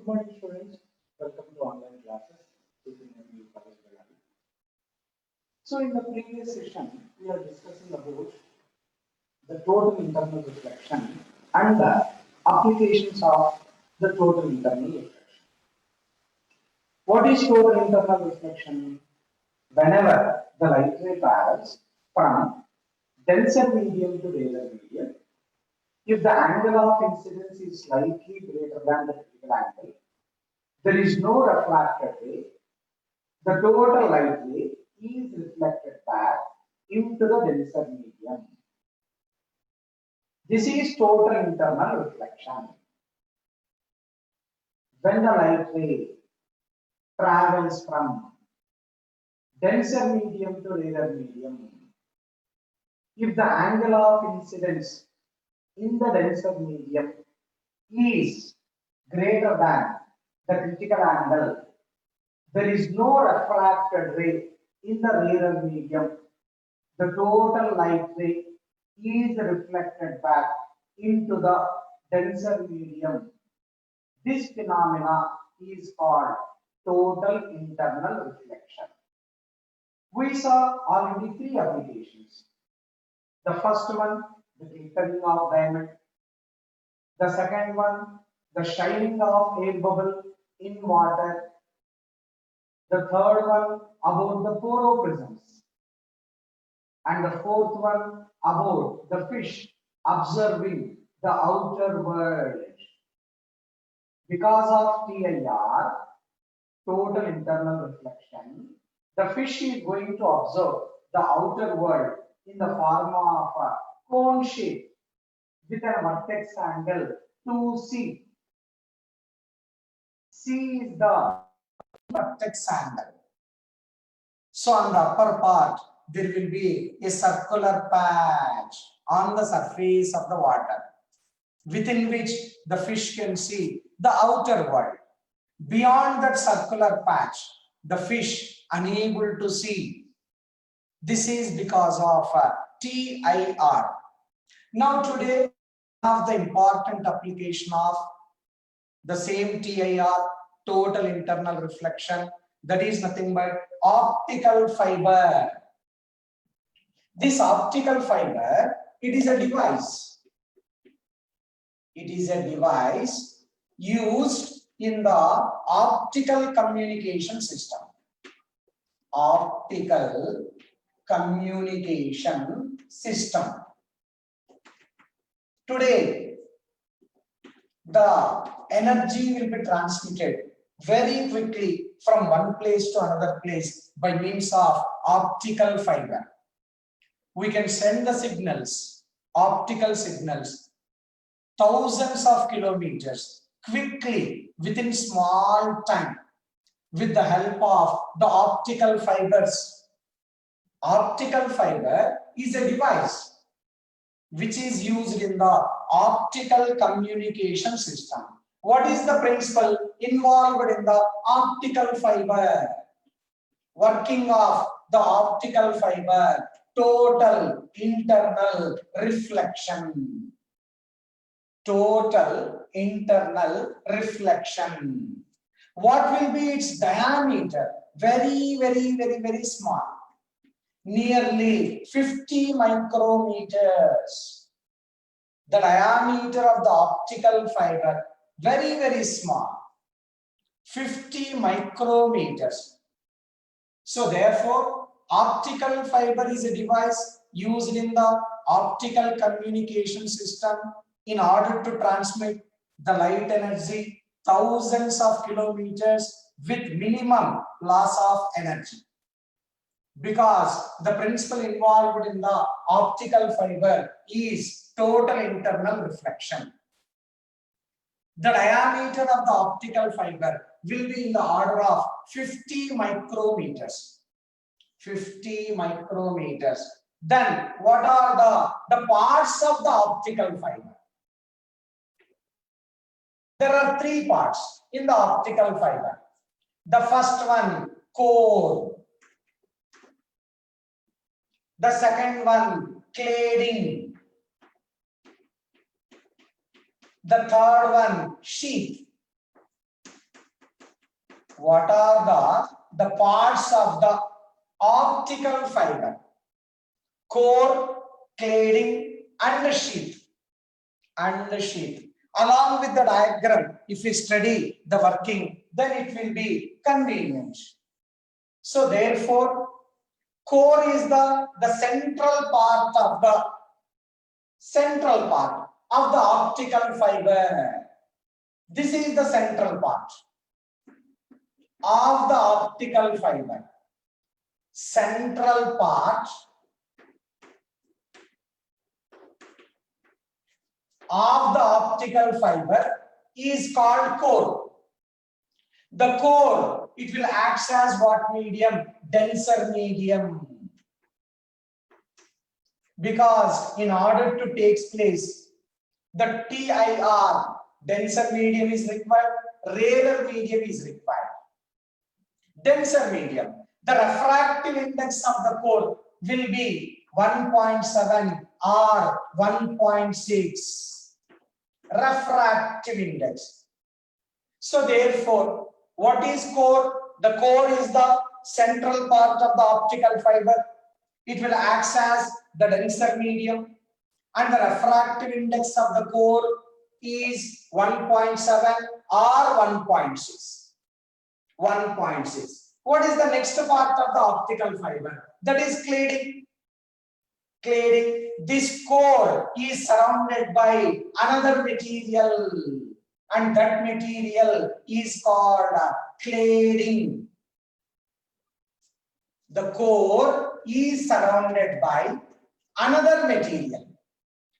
Good morning, students. Welcome to online classes. So, in the previous session, we are discussing about the total internal reflection and the applications of the total internal reflection. What is total internal reflection? Whenever the light ray travels from denser medium to rarer medium, if the angle of incidence is slightly greater than the critical angle, there is no refracted ray. The total light ray is reflected back into the denser medium. This is total internal reflection. When the light ray travels from denser medium to rarer medium, if the angle of incidence in the denser medium is greater than the critical angle, there is no refracted ray in the rarer medium. The total light ray is reflected back into the denser medium. This phenomena is called total internal reflection. We saw already three applications. The first one, the glittering of diamond. The second one, the shining of air bubble in water. The third one about the poroprisms. And the fourth one about the fish observing the outer world. Because of TIR, total internal reflection, the fish is going to observe the outer world in the form of a cone shape with a vertex angle 2C. C is the vertex angle. So on the upper part, there will be a circular patch on the surface of the water, within which the fish can see the outer world. Beyond that circular patch, the fish unable to see. This is because of TIR. Now today, one of the important application of the same TIR, total internal reflection, that is nothing but optical fiber. This optical fiber, it is a device. It is a device used in the optical communication system. Optical communication system. Today, the energy will be transmitted very quickly from one place to another place by means of optical fiber. We can send the signals, optical signals, thousands of kilometers quickly within small time with the help of the optical fibers. Optical fiber is a device which is used in the optical communication system. What is the principle involved in the optical fiber? Working of the optical fiber, total internal reflection. Total internal reflection. What will be its diameter? Very, very, very, very small. Nearly 50 micrometers. The diameter of the optical fiber, very, very small. 50 micrometers. So therefore, optical fiber is a device used in the optical communication system in order to transmit the light energy thousands of kilometers with minimum loss of energy. Because the principle involved in the optical fiber is total internal reflection. The diameter of the optical fiber will be in the order of 50 micrometers. 50 micrometers. Then what are the parts of the optical fiber? There are three parts in the optical fiber. The first one, core. The second one, cladding. The third one, sheath. What are the parts of the optical fiber? Core, cladding, and the sheath. And the sheath. Along with the diagram, if we study the working, then it will be convenient. So therefore, core is the central part of the optical fiber. This is the central part of the optical fiber. Central part of the optical fiber is called core. The core, it will act as what medium? Denser medium. Because in order to take place, the TIR, denser medium is required, rarer medium is required. Denser medium. The refractive index of the core will be 1.7 or 1.6. Refractive index. So therefore, what is core? The core is the central part of the optical fiber. It will act as the denser medium, and the refractive index of the core is 1.7 or 1.6. 1.6. What is the next part of the optical fiber? That is cladding. Cladding. This core is surrounded by another material, and that material is called cladding. The core is surrounded by another material,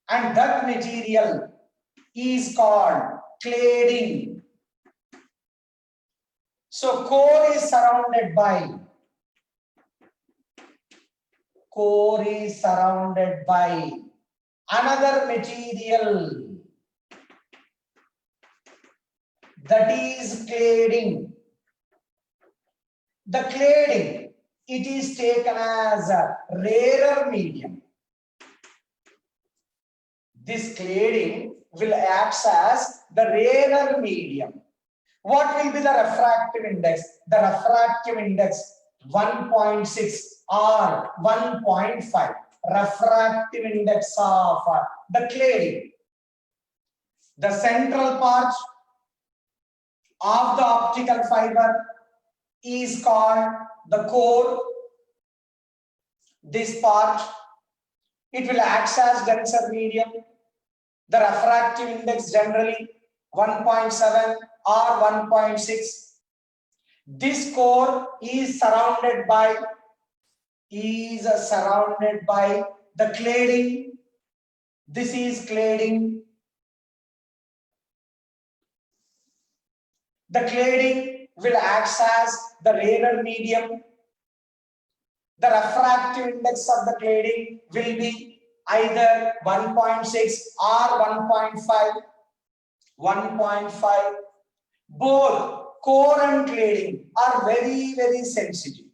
and that material is called cladding. So core is surrounded by another material, that is cladding. The cladding, it is taken as a rarer medium. This cladding will act as the rarer medium. What will be the refractive index? The refractive index 1.6 or 1.5. Refractive index of the cladding. The central part of the optical fiber is called the core. This part, it will act as denser medium. The refractive index generally 1.7 or 1.6. This core is surrounded by the cladding. This is cladding. The cladding will act as the rarer medium. The refractive index of the cladding will be either 1.6 or 1.5. 1.5. Both core and cladding are very, very sensitive.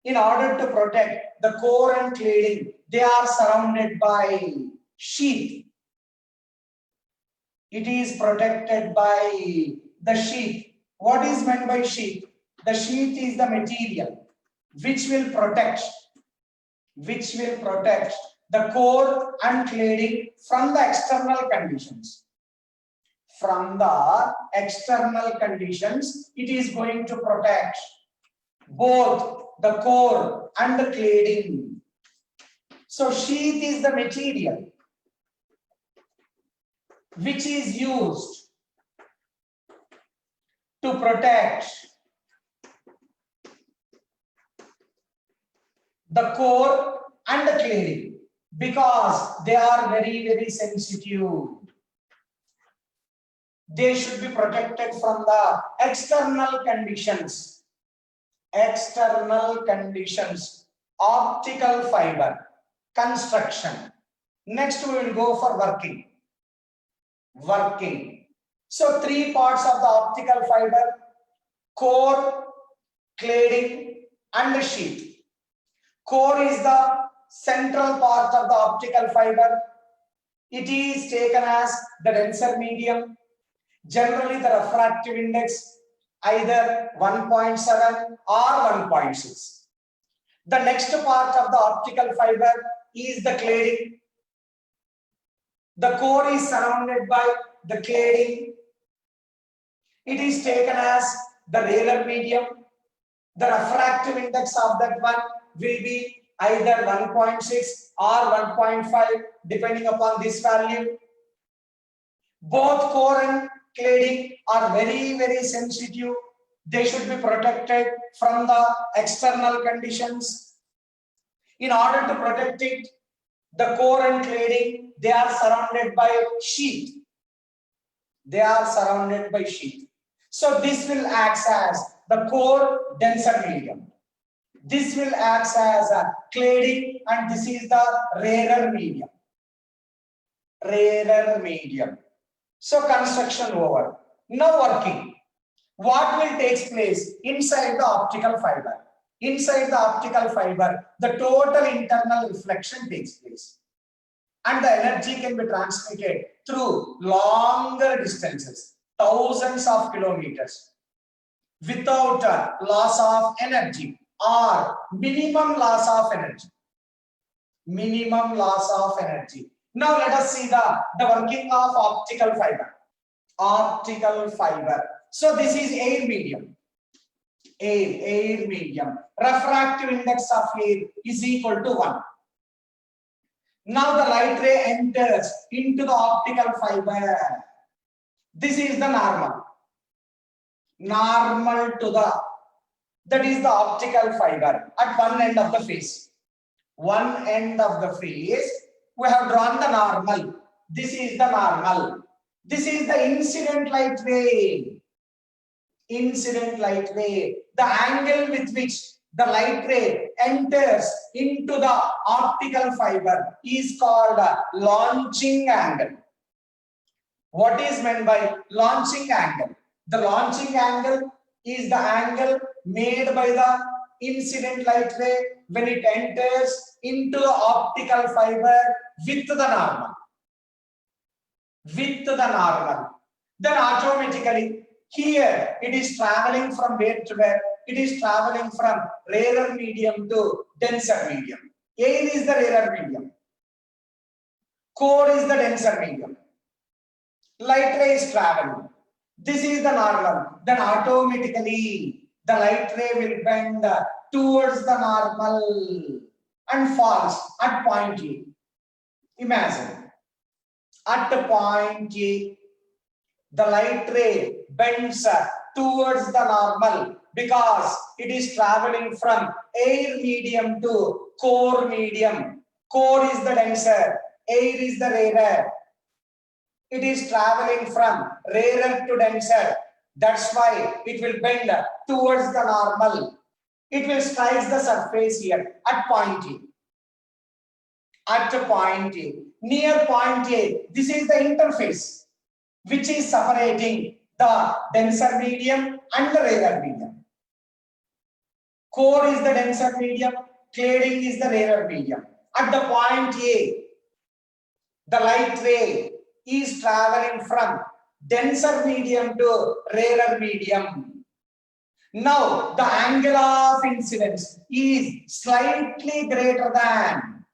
In order to protect the core and cladding, they are surrounded by sheath. It is protected by the sheath. What is meant by sheath? The sheath is the material which will protect the core and cladding from the external conditions. From the external conditions, it is going to protect both the core and the cladding. So sheath is the material which is used to protect the core and the cladding, because they are very, very sensitive. They should be protected from the external conditions. External conditions. Optical fiber. Construction. Next we will go for working. Working. So three parts of the optical fiber: core, cladding, and the sheath. Core is the central part of the optical fiber. It is taken as the denser medium. Generally, the refractive index either 1.7 or 1.6. The next part of the optical fiber is the cladding. The core is surrounded by the cladding. It is taken as the rarer medium. The refractive index of that one will be either 1.6 or 1.5 depending upon this value. Both core and cladding are very sensitive. They should be protected from the external conditions. In order to protect it, the core and cladding, they are surrounded by sheath. They are surrounded by sheath. So this will act as the core denser medium. This will act as a cladding, and this is the rarer medium. Rarer medium. So construction over. Now working. What will take place inside the optical fiber? Inside the optical fiber, the total internal reflection takes place. And the energy can be transmitted through longer distances, thousands of kilometers, without a loss of energy or minimum loss of energy. Minimum loss of energy. Now let us see the working of optical fiber. Optical fiber. So this is air medium. Air medium. Refractive index of air is equal to 1. Now the light ray enters into the optical fiber. This is the normal. Normal to that is the optical fiber at one end of the face. One end of the face, we have drawn the normal. This is the normal. This is the incident light ray. Incident light ray. The angle with which the light ray enters into the optical fiber is called a launching angle. What is meant by launching angle? The launching angle is the angle made by the incident light ray when it enters into the optical fiber with the normal. With the normal. Then automatically here it is traveling from where to where? It is traveling from rarer medium to denser medium. Air is the rarer medium. Core is the denser medium. Light ray is traveling. This is the normal. Then automatically the light ray will bend towards the normal and falls at point A. Imagine. At the point A, the light ray bends towards the normal because it is traveling from air medium to core medium. Core is the denser, air is the rarer. It is traveling from rarer to denser. That's why it will bend towards the normal. It will strike the surface here at point A. At point A. Near point A, this is the interface which is separating the denser medium and the rarer medium. Core is the denser medium, cladding is the rarer medium. At the point A, the light ray is traveling from denser medium to rarer medium. Now the angle of incidence is slightly greater than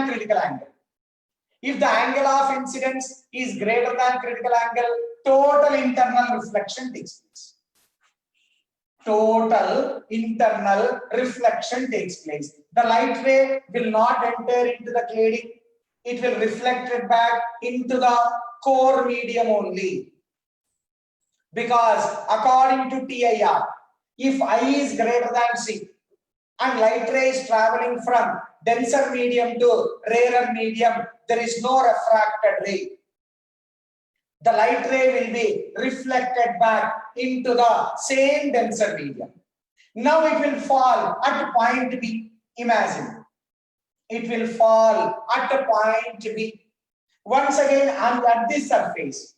critical angle. If the angle of incidence is greater than critical angle, total internal reflection takes place. Total internal reflection takes place. The light ray will not enter into the cladding. It will reflect it back into the core medium only. Because according to TIR, if I is greater than C and light ray is traveling from denser medium to rarer medium, there is no refracted ray. The light ray will be reflected back into the same denser medium. Now it will fall at point B. Imagine. It will fall at a point B. Once again, at this surface.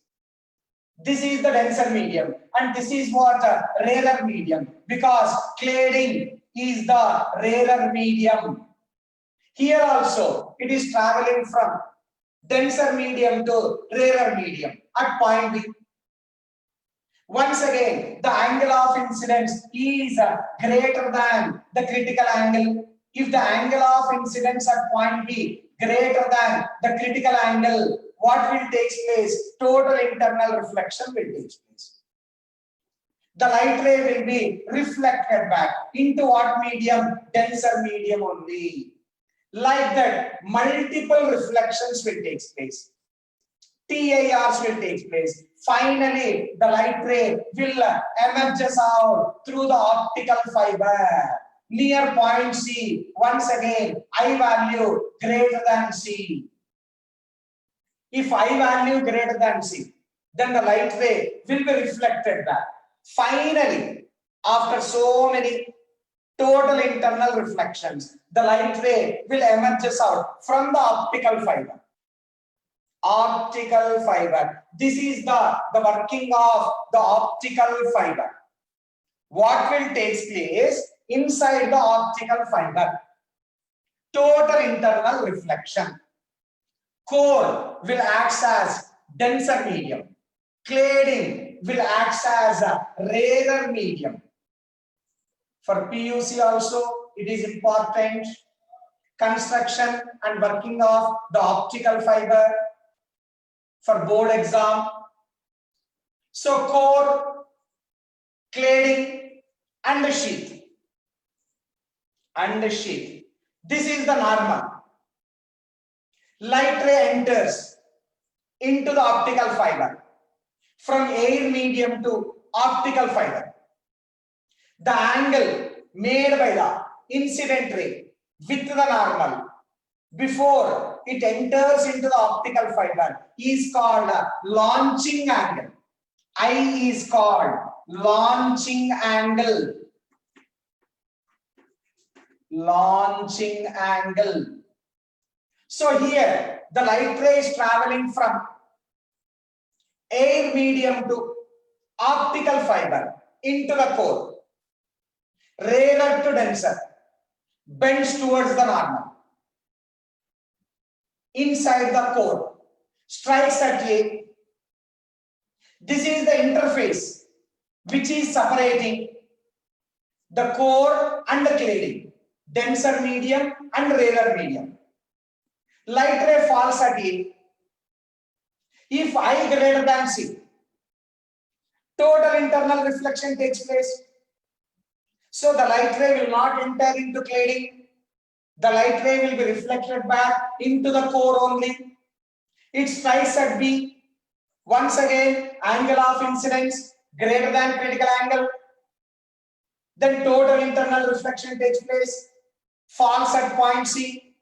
This is the denser medium and this is what rarer medium, because cladding is the rarer medium. Here also it is traveling from denser medium to rarer medium at point B. Once again, the angle of incidence is greater than the critical angle. If the angle of incidence at point B greater than the critical angle, what will take place? Total internal reflection will take place. The light ray will be reflected back into what medium? Denser medium only. Like that, multiple reflections will take place. TIRs will take place. Finally, the light ray will emerges out through the optical fiber near point C. Once again, I value greater than C. If I value greater than C, then the light ray will be reflected back. Finally, after so many total internal reflections, the light ray will emerges out from the optical fiber. Optical fiber. This is the working of the optical fiber. What will take place inside the optical fiber? Total internal reflection. Core will act as denser medium. Cladding will act as a rarer medium. For PUC also, it is important. Construction and working of the optical fiber for board exam. So core, cladding and the sheath. And the sheath. This is the normal. Light ray enters into the optical fiber from air medium to optical fiber. The angle made by the incident ray with the normal before it enters into the optical fiber is called launching angle. I is called launching angle. Launching angle. So here the light ray is traveling from air medium to optical fiber into the core. Rarer to denser, bends towards the normal. Inside the core, strikes at A. This is the interface which is separating the core and the cladding, denser medium and rarer medium. Light ray falls at A. If I greater than C, total internal reflection takes place. So the light ray will not enter into cladding. The light ray will be reflected back into the core only. It strikes at B. Once again, angle of incidence greater than critical angle. Then total internal reflection takes place. Falls at point C.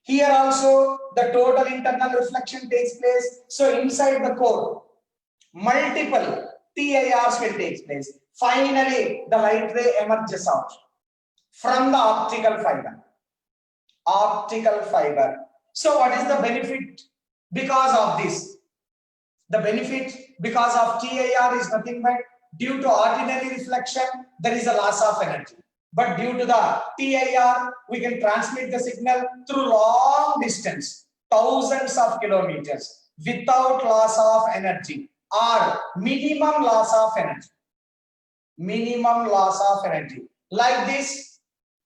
Here also the total internal reflection takes place. So inside the core, multiple TIRs will take place. Finally, the light ray emerges out from the optical fiber. Optical fiber. So what is the benefit because of this? The benefit because of TIR is nothing but due to ordinary reflection, there is a loss of energy. But due to the TIR, we can transmit the signal through long distance, thousands of kilometers, without loss of energy or minimum loss of energy. Minimum loss of energy. Like this,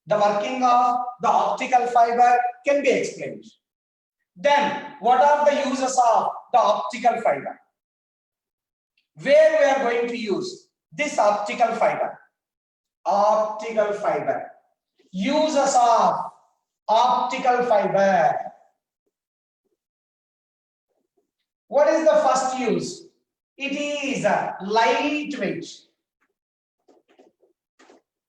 the working of the optical fiber can be explained. Then, what are the uses of the optical fiber? Where we are going to use this optical fiber? Optical fiber. Uses of optical fiber. What is the first use? It is lightweight.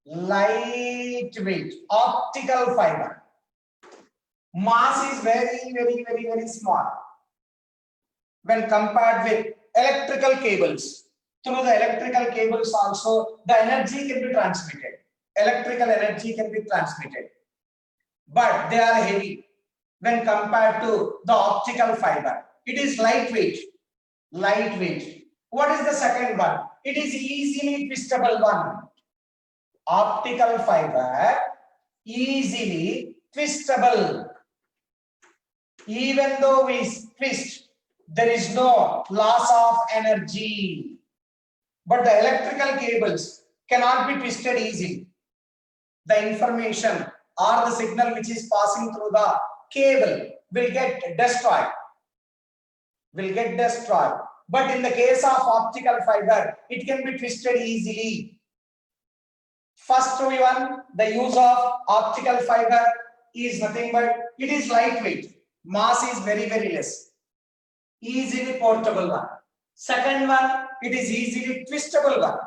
Lightweight optical fiber. Mass is very small when compared with electrical cables. Through the electrical cables also the energy can be transmitted. Electrical energy can be transmitted, but they are heavy when compared to the optical fiber. It is lightweight. Lightweight. What is the second one? It is easily twistable one. Optical fiber easily twistable. Even though we twist, there is no loss of energy. but the electrical cables cannot be twisted easily. The information or the signal which is passing through the cable will get destroyed. But in the case of optical fiber, it can be twisted easily. First one, the use of optical fiber is nothing but it is lightweight. Mass is very, very less. Easily portable one. Second one, it is easily twistable one.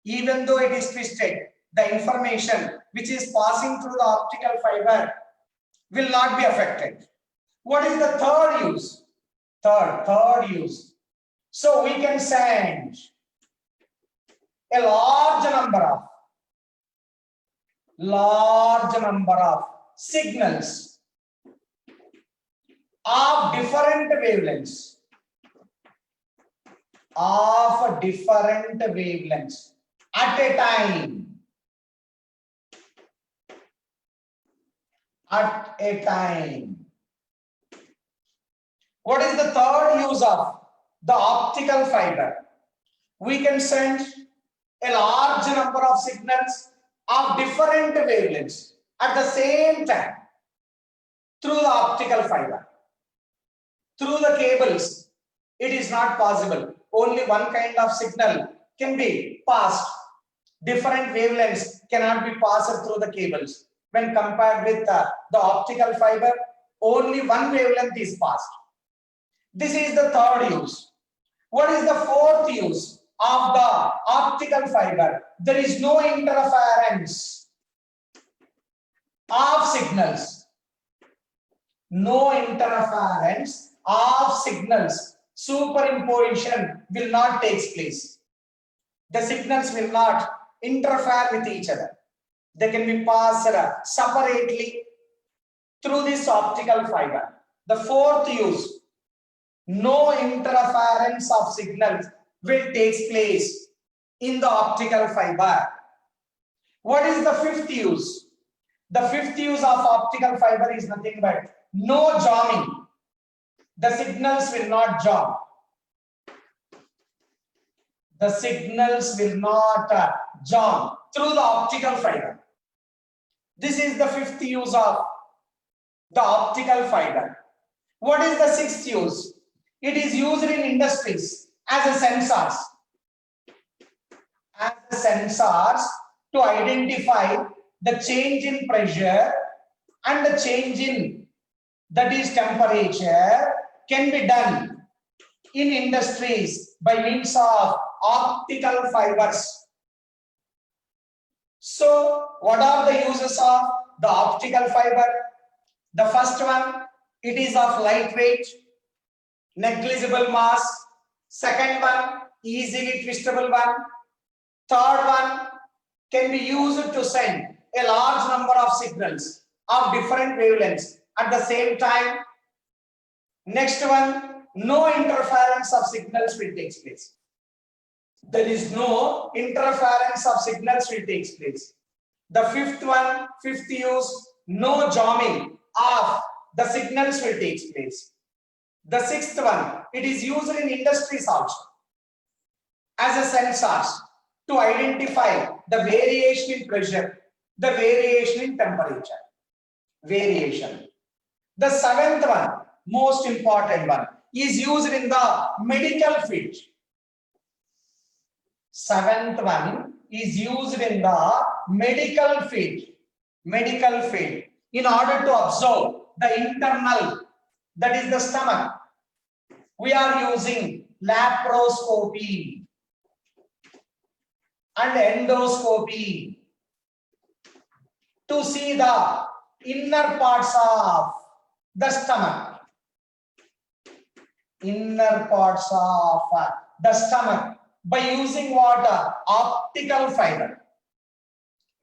Even though it is twisted, the information which is passing through the optical fiber will not be affected. What is the third use? Third use. So we can send a large number of signals of different wavelengths at a time. What is the third use of the optical fiber? We can send a large number of signals of different wavelengths at the same time through the optical fiber. Through the cables, it is not possible. Only one kind of signal can be passed. Different wavelengths cannot be passed through the cables. When compared with the optical fiber, only one wavelength is passed. This is the third use. What is the fourth use of the optical fiber? There is no interference of signals. No interference of signals. Superimposition will not take place. The signals will not interfere with each other. They can be passed separately through this optical fiber. The fourth use, no interference of signals will take place in the optical fiber. What is the fifth use? The fifth use of optical fiber is nothing but no jamming. The signals will not jam. The signals will not jam through the optical fiber. This is the fifth use of the optical fiber. What is the sixth use? It is used in industries as a sensors. To identify the change in pressure and the change in, that is, temperature, can be done in industries by means of optical fibers. So, what are the uses of the optical fiber? The first one, it is of lightweight, negligible mass. Second one, easily twistable one. Third one, can be used to send a large number of signals of different wavelengths at the same time. Next one, no interference of signals will take place. There is no interference of signals will take place. The fifth one, fifth use, no jamming of the signals will take place. The sixth one, it is used in industries also as a sensors to identify the variation in pressure, the variation in temperature, variation. The seventh one, most important one, is used in the medical field. Seventh one is used in the medical field. In order to observe the internal, that is the stomach, we are using laparoscopy and endoscopy to see the inner parts of the stomach. Inner parts of the stomach by using what? Optical fiber.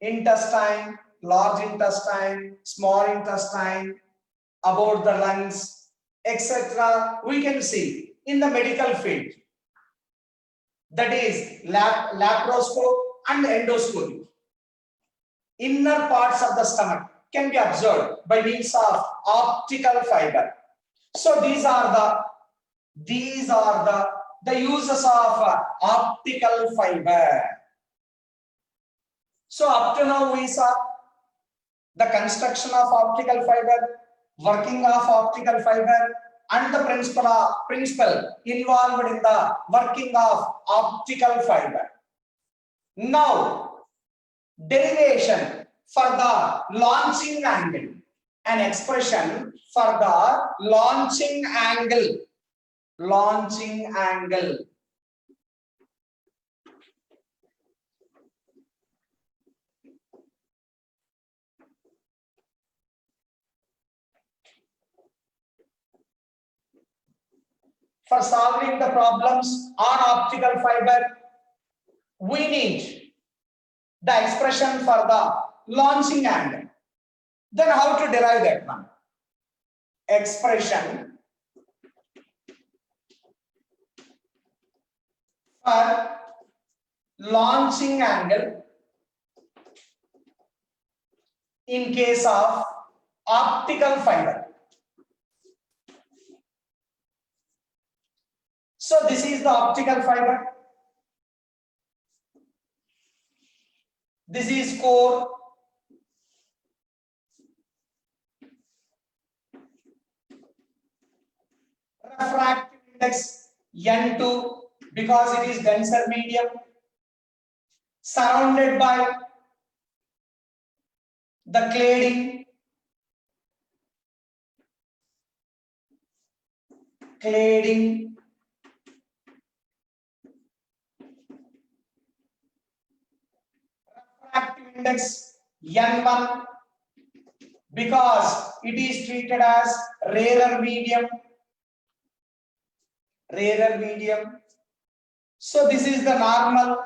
Intestine, large intestine, small intestine, about the lungs, etc. We can see in the medical field. That is laparoscope and endoscopy. Inner parts of the stomach can be observed by means of optical fiber. So these are the the uses of optical fiber. So up to now we saw the construction of optical fiber, working of optical fiber, and the principle involved in the working of optical fiber. Now, derivation for the launching angle, an expression for the launching angle. Launching angle. For solving the problems on optical fiber, we need the expression for the launching angle. Then how to derive that one? Expression for launching angle in case of optical fiber. So this is the optical fiber. This is core. Refractive index N2 because it is denser medium, surrounded by the cladding. Refractive index N1 because it is treated as rarer medium. So this is the normal.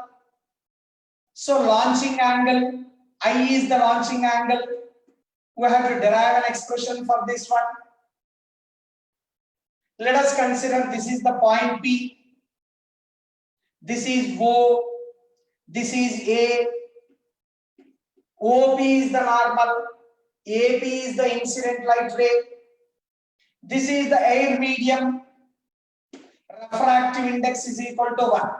So launching angle, I is the launching angle. We have to derive an expression for this one. Let us consider this is the point P. This is O. This is A. OP is the normal. AP is the incident light ray. This is the air medium. Refractive index is equal to 1.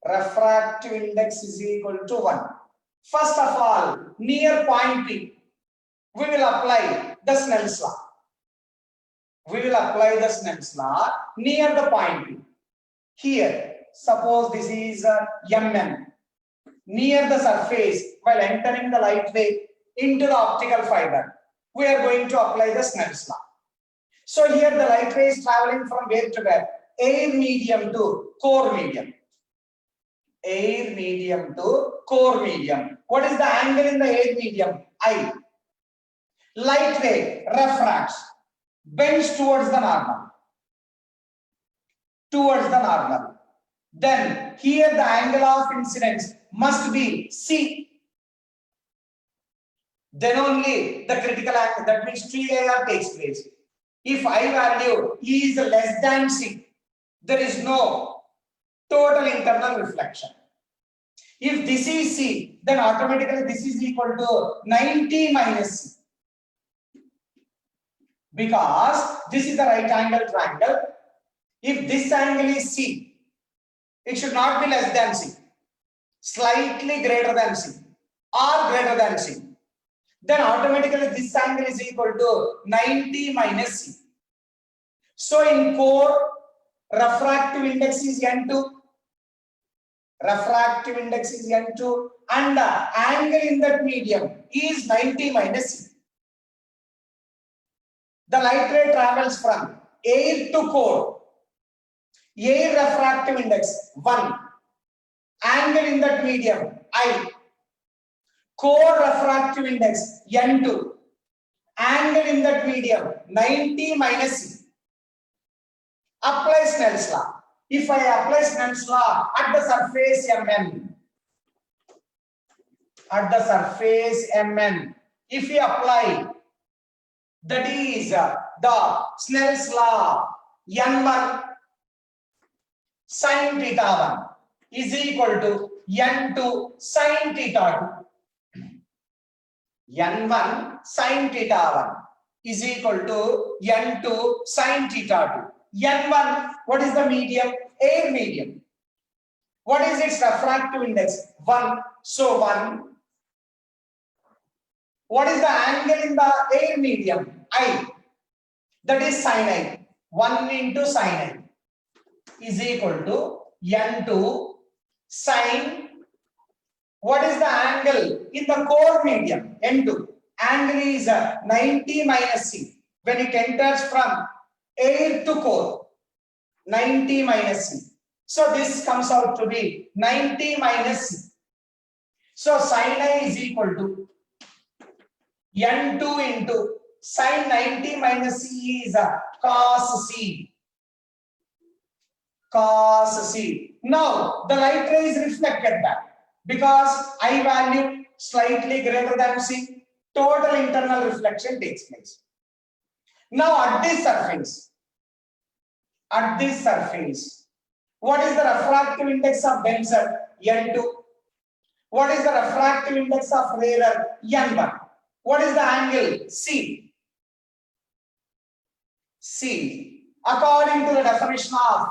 Refractive index is equal to 1. First of all, near point P, we will apply the Snell's law. Near the point P. Here, suppose this is MN. Near the surface, while entering the light ray into the optical fiber, we are going to apply the Snell's law. So here the light ray is traveling from where to where? Air medium to core medium. Air medium to core medium. What is the angle in the air medium? I. Light ray refracts, bends towards the normal. Then here the angle of incidence must be C. Then only the critical angle, that means TIR takes place. If I value is less than C, there is no total internal reflection. If this is C, then automatically this is equal to 90 minus C. Because this is the right angle triangle. If this angle is C, it should not be less than C. Slightly greater than C or greater than C. Then automatically this angle is equal to 90 minus C. So in core, refractive index is N2. And the angle in that medium is 90 minus C. The light ray travels from air to core. Air refractive index 1. Angle in that medium I. Core refractive index N2. Angle in that medium 90 minus C. Apply Snell's law. If I apply Snell's law at the surface MN, if we apply, that is the Snell's law, N1 sin theta 1 is equal to N2 sin theta 2. N1 sin theta 1 is equal to N2 sin theta N1, what is the medium? Air medium. What is its refractive index? 1. So 1. What is the angle in the air medium? I. That is sin I. 1 into sin I is equal to N2 sin. What is the angle in the core medium? N2. Angle is 90 minus C. When it enters from air to core, 90 minus C. So this comes out to be 90 minus C. So sin I is equal to N2 into sin 90 minus C is cos C. Cos C. Now the light ray is reflected back because I value slightly greater than C. Total internal reflection takes place. Now at this surface, what is the refractive index of denser? N2. What is the refractive index of rarer? N1. What is the angle? C. C. According to the definition of,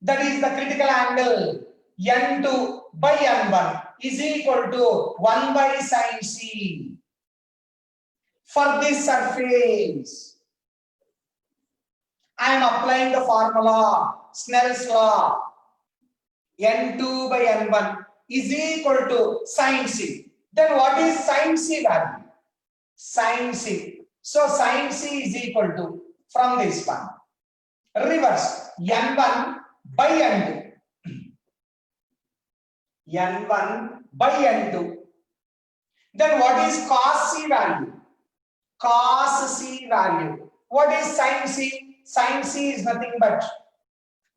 that is the critical angle, N2 by N1 is equal to 1 by sin C. For this surface, I am applying the formula, Snell's law. N2 by N1 is equal to sin C. Then what is sin C value? Sin C. So sin C is equal to, from this one, reverse, N1 by N2. N1 by N2. Then what is cos C value? Cos C value. What is sin C? Sin C is nothing but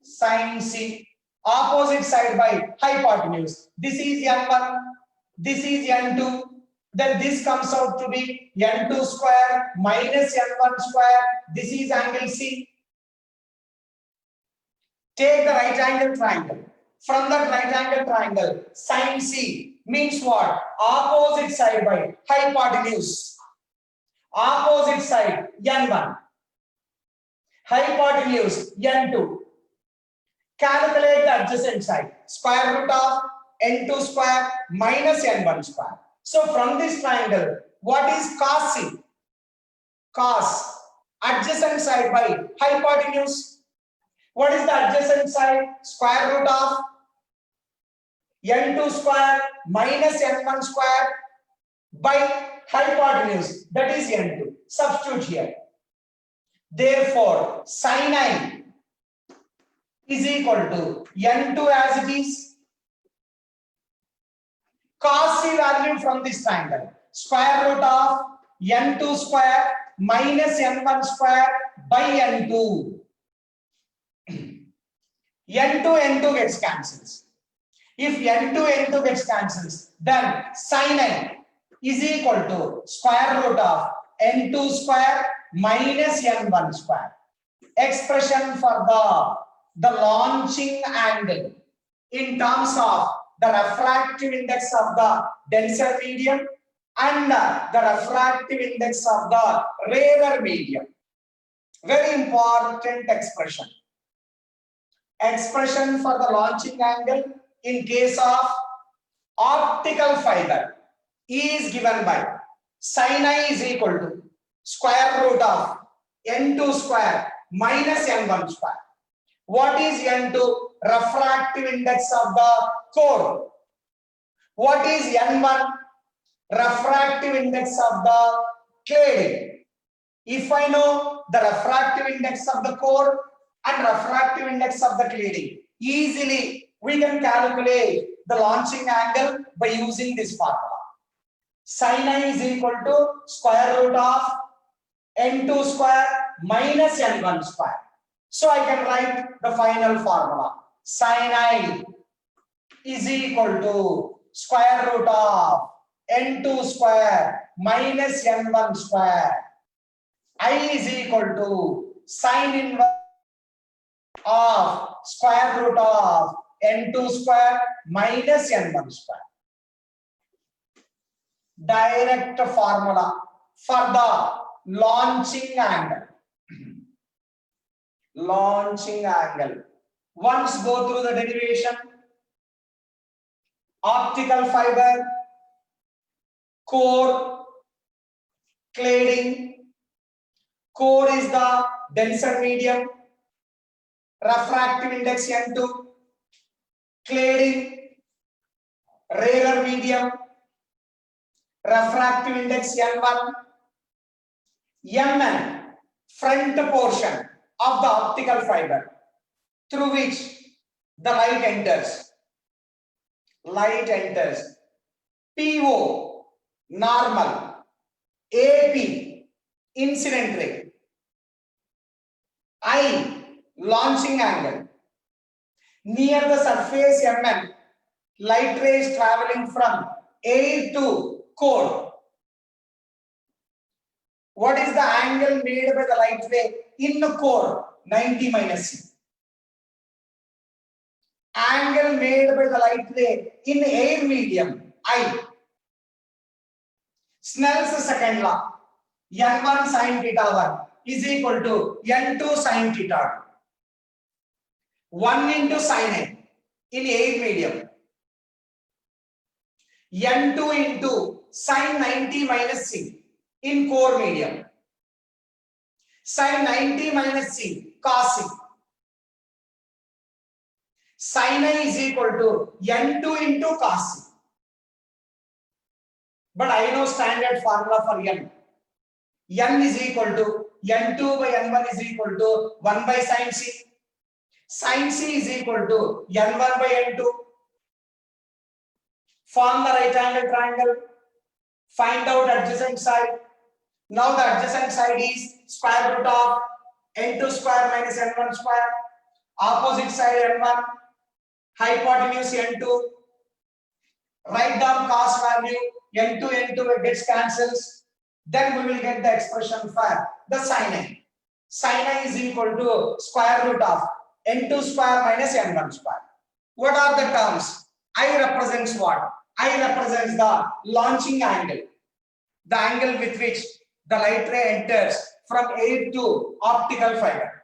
sin C, opposite side by hypotenuse. This is N1, this is N2. Then this comes out to be N2 square minus N1 square. This is angle C. Take the right angle triangle. From that right angle triangle, sin C means what? Opposite side by hypotenuse. Opposite side N1. Hypotenuse N2. Calculate the adjacent side. Square root of N2 square minus N1 square. So from this triangle, what is cos C? Cos. Adjacent side by hypotenuse. What is the adjacent side? Square root of N2 square minus N1 square by hypotenuse. That is N2. Substitute here. Therefore, sin I is equal to N2 as it is. Cos C value from this triangle. Square root of N2 square minus N1 square by N2. N2 gets cancels. If N2 gets cancels, then sin I is equal to square root of N2 square minus N1 square. Expression for the launching angle in terms of the refractive index of the denser medium and the refractive index of the rarer medium. Very important expression. Expression for the launching angle in case of optical fiber is given by sin I is equal to square root of N2 square minus N1 square. What is N2? Refractive index of the core. What is N1? Refractive index of the cladding. If I know the refractive index of the core and refractive index of the cladding, easily we can calculate the launching angle by using this formula. Sin I is equal to square root of N2 square minus N1 square. So I can write the final formula. Sin I is equal to square root of N2 square minus N1 square. I is equal to sin inverse of square root of N2 square minus N1 square. Direct formula for the launching angle. launching angle. Once go through the derivation. Optical fiber, core, cladding. Core is the denser medium, refractive index N2. Cladding, rarer medium, refractive index N1. Mn, front portion of the optical fiber through which the light enters. Light enters. PO, normal. AP, incident ray. I, launching angle. Near the surface Mn, light rays traveling from air to core. What is the angle made by the light ray in the core? 90 minus C. Angle made by the light ray in air medium, I. Snell's second law, N1 sin theta 1 is equal to N2 sin theta 2. 1 into sin A in air medium. N2 into sin 90 minus C in core medium. Sin 90 minus C cos C. Sin A is equal to N2 into cos C. But I know standard formula for N. N is equal to N2 by N1 is equal to 1 by sin C. Sin C is equal to N1 by N2. Form the right angle triangle. Find out adjacent side. Now the adjacent side is square root of N2 square minus N1 square. Opposite side N1. Hypotenuse N2. Write down cos value. N2 gets cancels. Then we will get the expression for the sin A. Sin A is equal to square root of N2 square minus N1 square. What are the terms? I represents what? I represents the launching angle. The angle with which the light ray enters from air to optical fiber.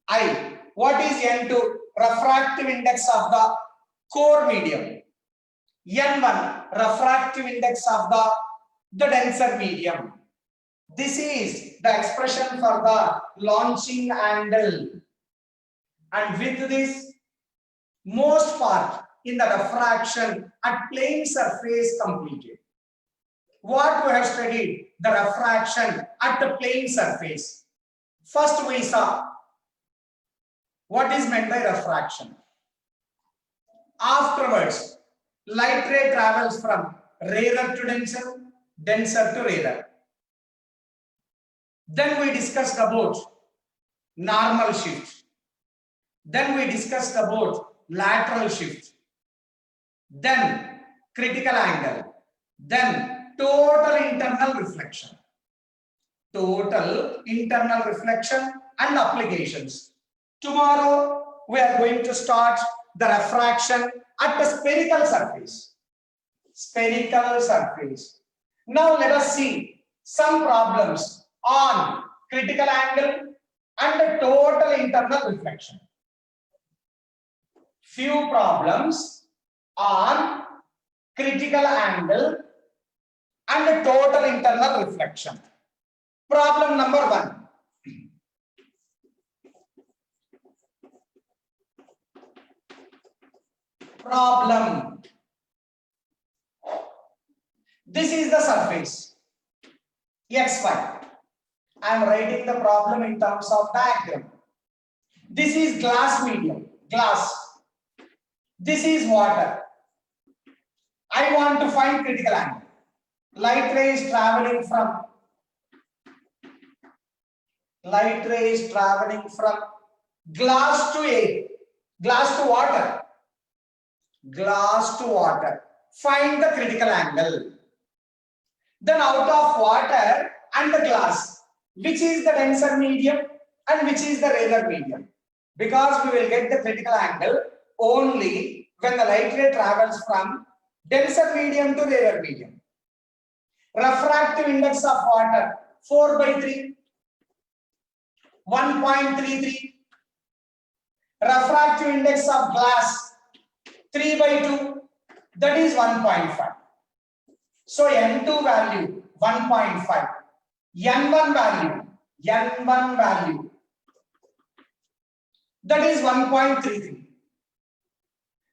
I. What is N2? Refractive index of the core medium. N1, refractive index of the denser medium. This is the expression for the launching angle. And with this, most part in the refraction at plane surface completed. What we have studied? The refraction at the plane surface. First we saw what is meant by refraction. Afterwards, light ray travels from rarer to denser, denser to rarer. Then we discussed about normal shift. Then we discussed about lateral shift. Then critical angle. Then total internal reflection. Total internal reflection and applications. Tomorrow we are going to start the refraction at the spherical surface. Spherical surface. Now let us see some problems on critical angle and the total internal reflection. Few problems on critical angle and the total internal reflection. Problem number 1. Problem. This is the surface xy. I am writing the problem in terms of diagram. This is glass medium, glass. This is water. I want to find critical angle. Light ray is traveling from glass to air, glass to water. Glass to water. Find the critical angle. Then out of water and the glass, which is the denser medium and which is the rarer medium? Because we will get the critical angle only when the light ray travels from denser medium to rarer medium. Refractive index of water 4/3. 1.33. Refractive index of glass 3/2, that is 1.5. So N2 value 1.5, N1 value that is 1.33.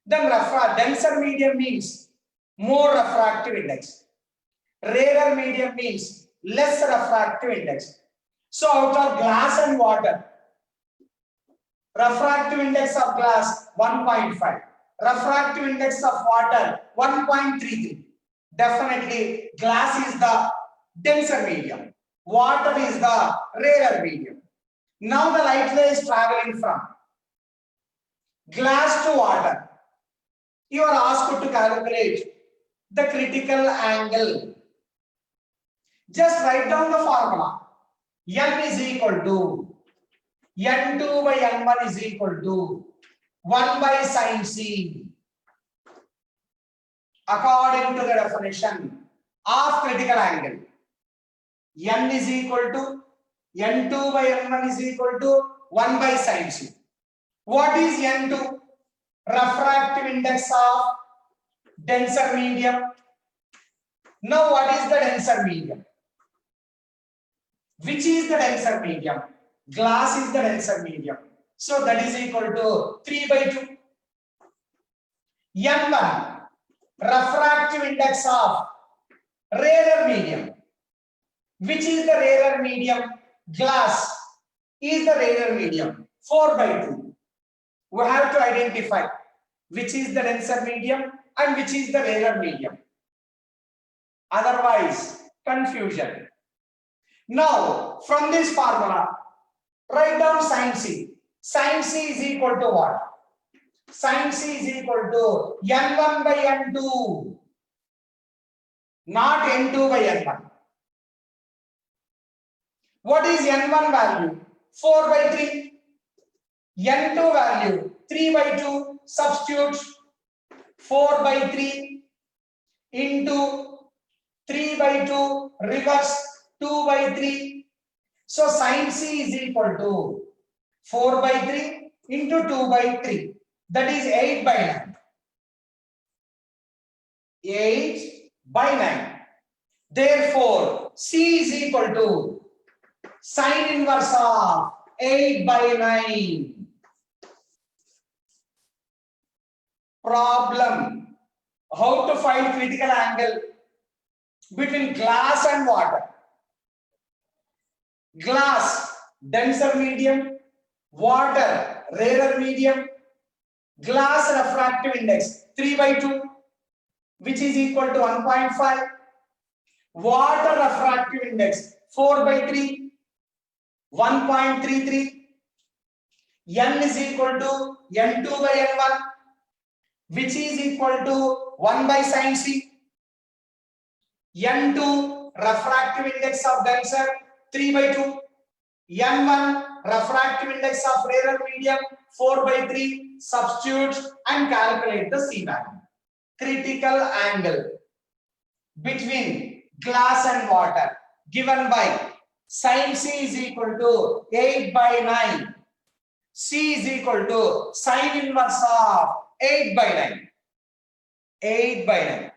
Then denser medium means more refractive index. Rarer medium means less refractive index. So out of glass and water, refractive index of glass 1.5, refractive index of water 1.33. Definitely glass is the denser medium, water is the rarer medium. Now the light ray is traveling from glass to water. You are asked to calculate the critical angle. Just write down the formula. N is equal to N2 by N1 is equal to 1 by sin C. According to the definition of critical angle, N is equal to N2 by N1 is equal to 1 by sin C. What is N2? Refractive index of denser medium. Now what is the denser medium? Which is the denser medium? Glass is the denser medium. So that is equal to 3/2. N1, refractive index of rarer medium. Which is the rarer medium? Glass is the rarer medium. 4/2. We have to identify which is the denser medium and which is the rarer medium. Otherwise, confusion. Now, from this formula, write down sin C. Sin C is equal to what? Sin C is equal to N1 by N2, not N2 by N1. What is N1 value? 4/3. N2 value 3/2. Substitute 4/3 into 3/2, reverse 2/3. So sin C is equal to 4/3 into 2/3. That is 8/9. 8/9. Therefore, C is equal to sin inverse of 8/9. Problem: how to find critical angle between glass and water. Glass, denser medium; water, rarer medium. Glass refractive index 3/2, which is equal to 1.5. Water refractive index 4/3, 1.33. N is equal to N2 by N1, which is equal to 1 by sin C. N2, refractive index of denser 3/2. N1, refractive index of rarer medium 4/3. Substitute and calculate the C value. Critical angle between glass and water given by sin C is equal to 8/9. C is equal to sin inverse of 8/9. 8/9.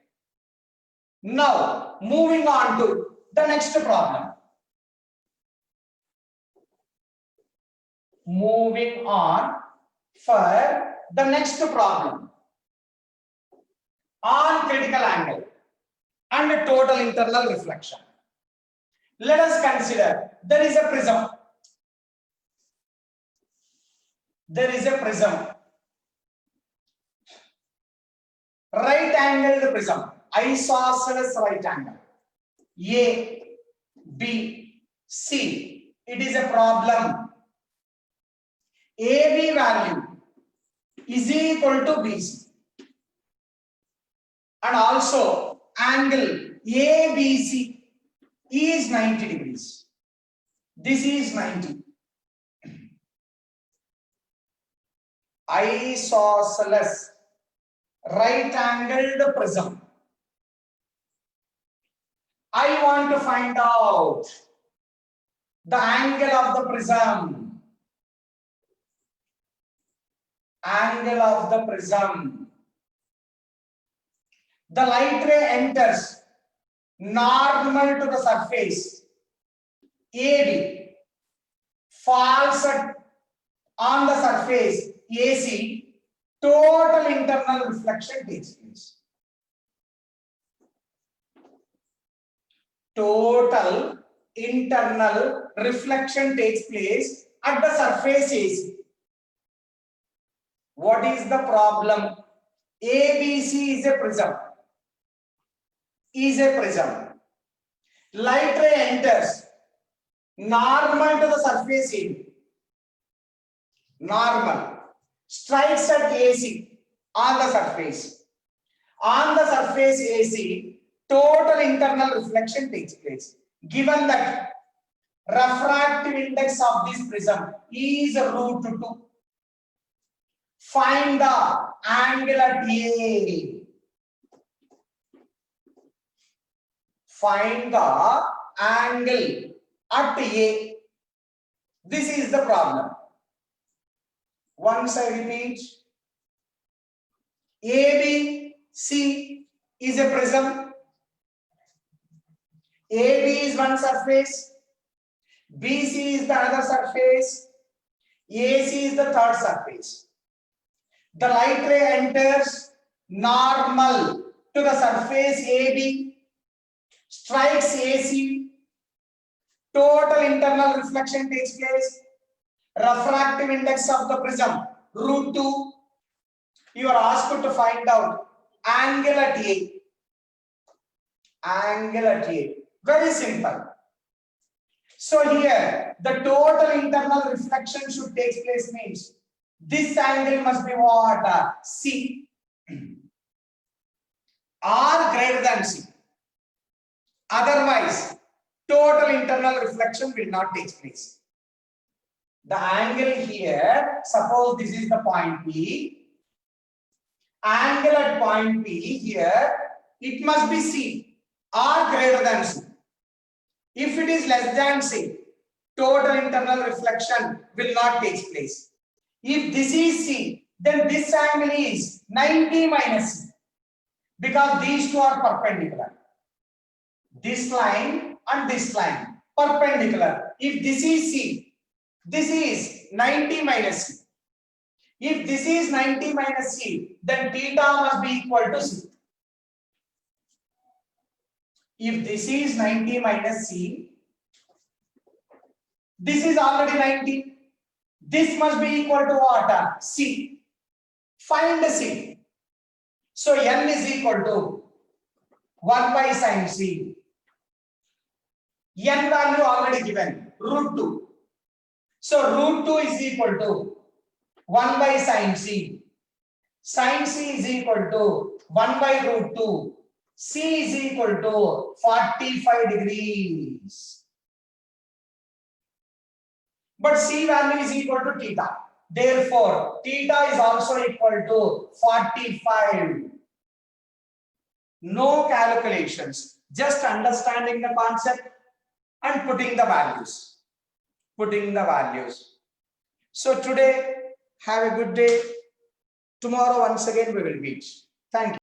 Now, moving on to the next problem. Moving on for the next problem on critical angle and total internal reflection. Let us consider there is a prism. There is a prism. Right angled prism. Isosceles right angle. A, B, C. It is a problem. AB value is equal to BC. And also angle ABC is 90 degrees. This is 90. Isosceles right angled prism. I want to find out the angle of the prism. angle of the prism. The light ray enters normal to the surface AB, falls on the surface AC, total internal reflection takes place. Total internal reflection takes place at the surface AC. What is the problem? ABC is a prism. Light ray enters normal to the surface area. Normal. Strikes at AC on the surface. On the surface AC, total internal reflection takes place. Given that refractive index of this prism is √2, find the angle at A. Find the angle at A. This is the problem. Once I repeat, ABC is a prism. AB is one surface, BC is the other surface, AC is the third surface. The light ray enters normal to the surface AB, strikes AC, total internal reflection takes place, refractive index of the prism √2. You are asked to find out angle at A. Angle at A. Very simple. So here the total internal reflection should take place means this angle must be what? C or greater than C. Otherwise, total internal reflection will not take place. The angle here, suppose this is the point P. Angle at point P here, it must be C or greater than C. If it is less than C, total internal reflection will not take place. If this is C, then this angle is 90 minus C, because these two are perpendicular. This line and this line perpendicular. If this is C, this is 90 minus C. If this is 90 minus C, then theta must be equal to C. If this is 90 minus C, this is already 90. This must be equal to what? C. Find the C. So n is equal to 1 by sine C. N value already given, √2. So √2 is equal to 1 by sine C. Sine C is equal to 1 by √2. C is equal to 45 degrees. But C value is equal to theta. Therefore, theta is also equal to 45. No calculations, just understanding the concept and putting the values. So today, have a good day. Tomorrow once again we will meet. Thank you.